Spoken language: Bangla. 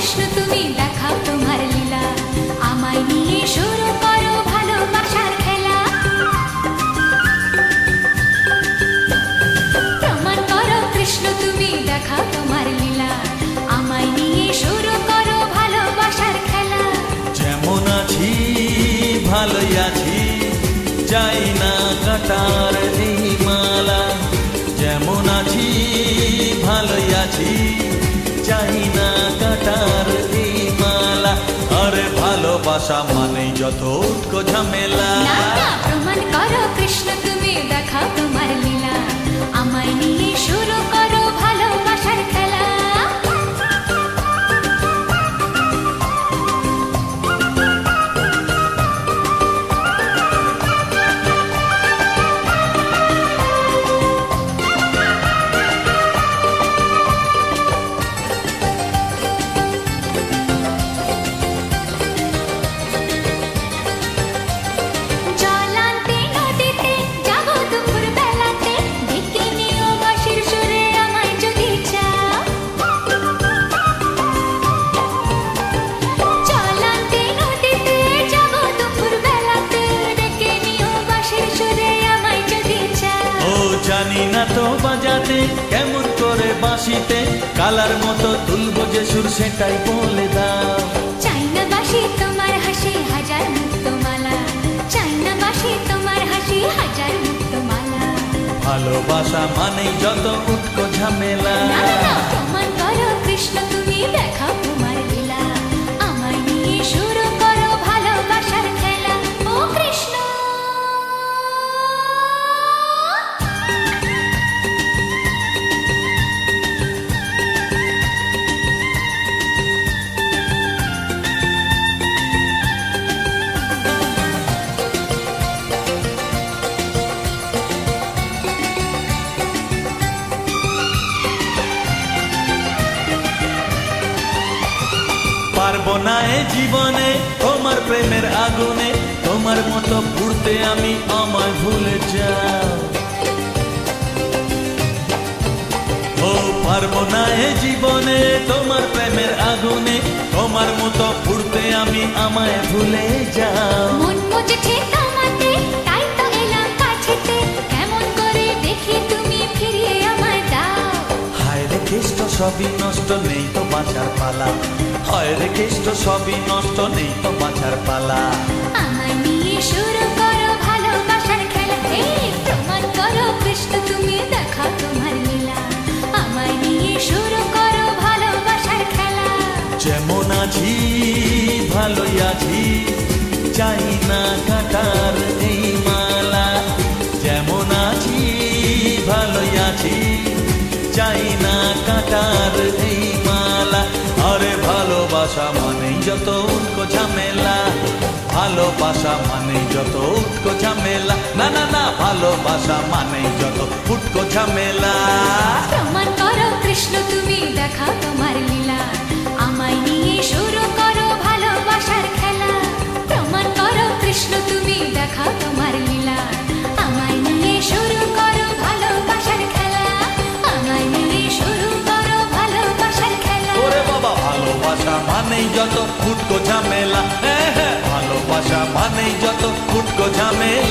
কৃষ্ণ তুমি দেখাও তোমার লীলা, আমায় নিয়ে শুরু করো ভালোবাসার খেলা। প্রমাণ করো কৃষ্ণ তুমি দেখাও তোমার লীলা, আমায় নিয়ে শুরু করো ভালোবাসার খেলা। যেমন আছি ভালোই আছি, চাই না কাটার এই মালা। যেমন আছি ভালোই আছি, চাই না কাটার এই মালা। আরে ভালোবাসা মানেই যত উটকো ঝামেলা। না না, প্রমাণ করো কৃষ্ণ তুমি দেখাও তোমার লীলা, আমায় নিয়ে শুরু করো ভালোবাসার খেলা। জানি না তো বাজাতে কেমন করে বাঁশিতে, কালার মতো তুলবো যে সুর সেটাই বলে দাও। চাই না বাঁশি তোমার হাসি হাজার মুক্তমালা, চাই না বাঁশি তোমার হাসি হাজার মুক্তমালা। ভালোবাসা মানেই যত উটকো ঝামেলা। না না, প্রমাণ করো কৃষ্ণ তুমি দেখাও তোমার লীলা, আমায় নিয়ে শুরু করো ভালোবাসার খেলা। ও কৃষ্ণ পারবো না এ জীবনে তোমার প্রেমের আগুনে, তোমার মতো পুড়তে আমি আমায় ভুলে যাও। ও পারবো না এ জীবনে তোমার প্রেমের আগুনে, তোমার মতো পুড়তে আমি আমায় ভুলে যাও। মন মুজেছে তোমাতে, তাই তো এলাম কাছেতে, কেমন করে দেখি তুমি ফিরিয়ে আমায় দাও। হায় রে কেষ্ট সবই নষ্ট, নেই তো বাঁচার পালা। হায় রে কেষ্ট সবই নষ্ট, নেই তো বাঁচার পালা। আমায় নিয়ে শুরু করো ভালোবাসার খেলা। এই প্রমাণ করো কৃষ্ণ তুমি দেখাও তোমার লীলা, আমায় নিয়ে শুরু করো ভালোবাসার খেলা। যেমন আছি ভালোই আছি, চাই না কাটার এই মালা। যেমন আছি ভালোই আছি, চাই না কাটার এই মালা। আরে ভালোবাসা মানেই যত উটকো ঝামেলা। ভালোবাসা মানেই যত উটকো ঝামেলা। না না না, ভালোবাসা মানেই যত উটকো ঝামেলা। প্রমাণ করো কৃষ্ণ তুমি দেখাও তোমার লীলা, আমায় নিয়ে শুরু করো ভালোবাসার খেলা। প্রমাণ করো কৃষ্ণ তুমি দেখাও তোমার লীলা, আমায় নিয়ে শুরু করো ভালোবাসার খেলা। আমায় নিয়ে শুরু করো ভালোবাসার খেলা। ওরে বাবা, ভালোবাসা মানেই যত উটকো ঝামেলা। হ্যাঁ হ্যাঁ, ভালোবাসা মানেই যত উটকো ঝামেলা।